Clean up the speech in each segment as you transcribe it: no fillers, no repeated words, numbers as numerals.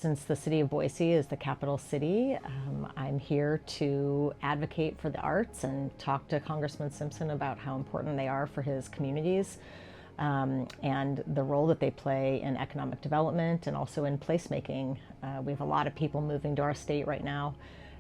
Since the city of Boise is the capital city, I'm here to advocate for the arts and talk to Congressman Simpson about how important they are for his communities, and the role that they play in economic development and also in placemaking. We have a lot of people moving to our state right now,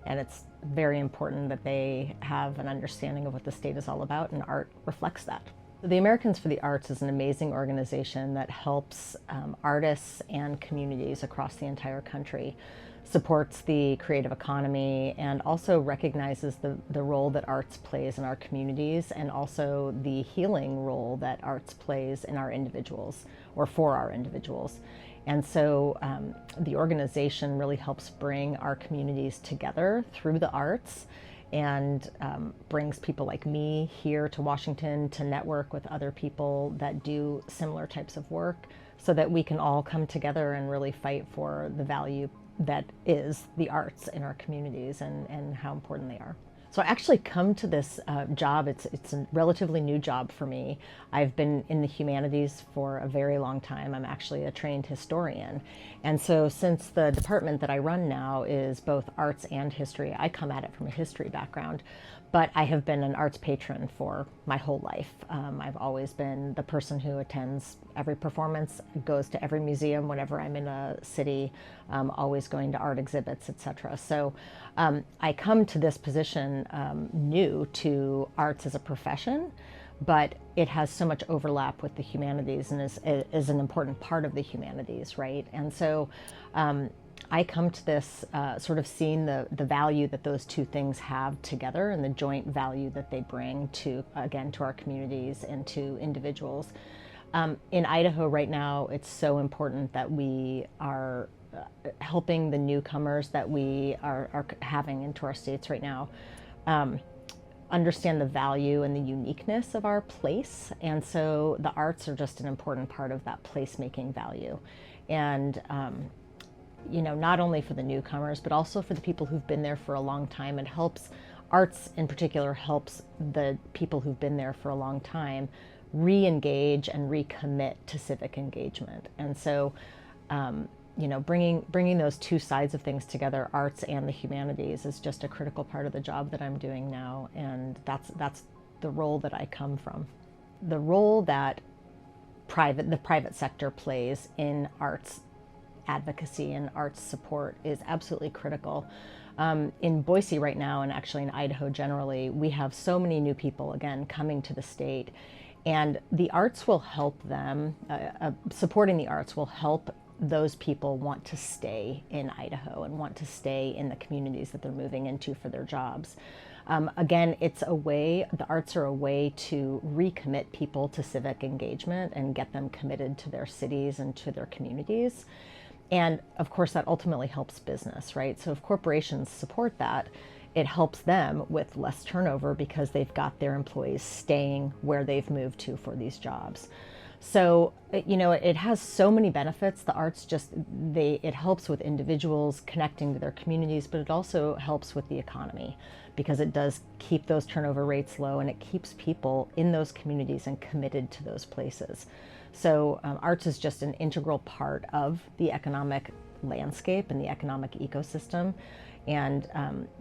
and it's very important that they have an understanding of what the state is all about, and art reflects that. The Americans for the Arts is an amazing organization that helps artists and communities across the entire country, supports the creative economy, and also recognizes the role that arts plays in our communities, and also the healing role that arts plays in our individuals, or for our individuals. And so the organization really helps bring our communities together through the arts, and brings people like me here to Washington to network with other people that do similar types of work, so that we can all come together and really fight for the value that is the arts in our communities, and how important they are. So I actually come to this job, it's a relatively new job for me. I've been in the humanities for a very long time. I'm actually a trained historian. And so since the department that I run now is both arts and history, I come at it from a history background, but I have been an arts patron for my whole life. I've always been the person who attends every performance, goes to every museum whenever I'm in a city, always going to art exhibits, etc. So I come to this position new to arts as a profession, but it has so much overlap with the humanities, and is an important part of the humanities, right? And so I come to this sort of seeing the value that those two things have together, and the joint value that they bring to, again, to our communities and to individuals. In Idaho right now, it's so important that we are helping the newcomers that we are having into our states right now understand the value and the uniqueness of our place. And so the arts are just an important part of that placemaking value. And you know, not only for the newcomers, but also for the people who've been there for a long time. It helps, arts in particular helps the people who've been there for a long time re-engage and recommit to civic engagement. And so, you know, bringing those two sides of things together, arts and the humanities, is just a critical part of the job that I'm doing now. And that's the role that I come from. The role that the private sector plays in arts advocacy and arts support is absolutely critical. In Boise right now, and actually in Idaho generally, we have so many new people, again, coming to the state, and the arts will help them, supporting the arts will help those people want to stay in Idaho and want to stay in the communities that they're moving into for their jobs. Again, it's a way, the arts are a way to recommit people to civic engagement and get them committed to their cities and to their communities. And of course, that ultimately helps business, right? So if corporations support that, it helps them with less turnover because they've got their employees staying where they've moved to for these jobs. So, you know, it has so many benefits. The arts it helps with individuals connecting to their communities, but it also helps with the economy, because it does keep those turnover rates low, and it keeps people in those communities and committed to those places. So arts is just an integral part of the economic landscape and the economic ecosystem. And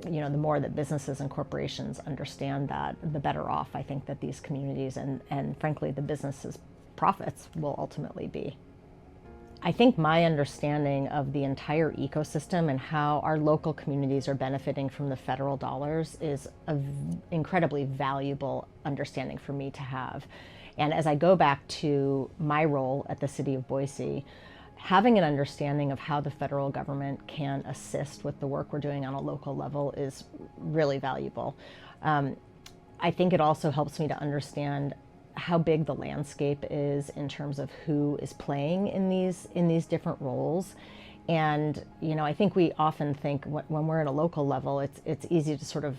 you know, the more that businesses and corporations understand that, the better off I think that these communities and frankly the businesses' profits will ultimately be. I think my understanding of the entire ecosystem and how our local communities are benefiting from the federal dollars is an incredibly valuable understanding for me to have. And as I go back to my role at the city of Boise, having an understanding of how the federal government can assist with the work we're doing on a local level is really valuable. I think it also helps me to understand how big the landscape is in terms of who is playing in these different roles. And you know, I think we often think when we're at a local level, it's easy to sort of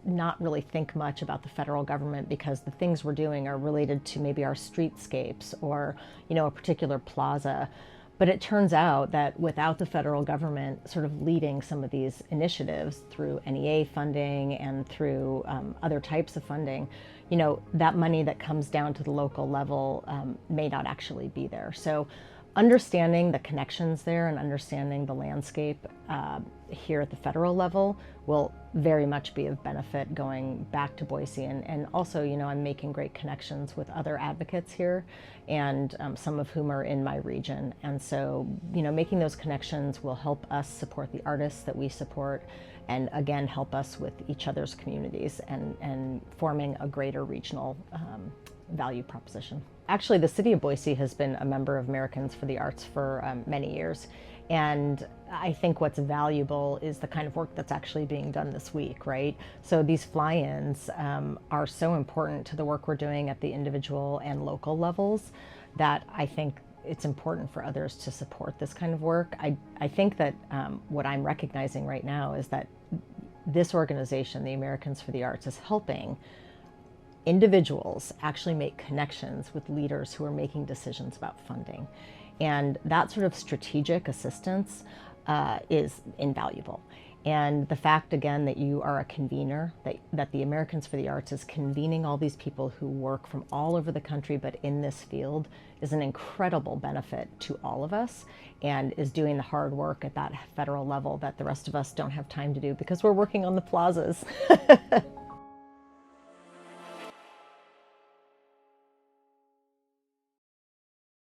not really think much about the federal government, because the things we're doing are related to maybe our streetscapes or, you know, a particular plaza. But it turns out that without the federal government sort of leading some of these initiatives through NEA funding and through other types of funding, you know, that money that comes down to the local level may not actually be there. So understanding the connections there and understanding the landscape here at the federal level will very much be of benefit going back to Boise. And also, you know, I'm making great connections with other advocates here, and some of whom are in my region. And so, you know, making those connections will help us support the artists that we support, and again, help us with each other's communities and forming a greater regional value proposition. Actually, the city of Boise has been a member of Americans for the Arts for many years. And I think what's valuable is the kind of work that's actually being done this week, right? So these fly-ins are so important to the work we're doing at the individual and local levels that I think it's important for others to support this kind of work. I think that what I'm recognizing right now is that this organization, the Americans for the Arts, is helping individuals actually make connections with leaders who are making decisions about funding. And that sort of strategic assistance is invaluable. And the fact, again, that you are a convener, that the Americans for the Arts is convening all these people who work from all over the country but in this field, is an incredible benefit to all of us, and is doing the hard work at that federal level that the rest of us don't have time to do because we're working on the plazas.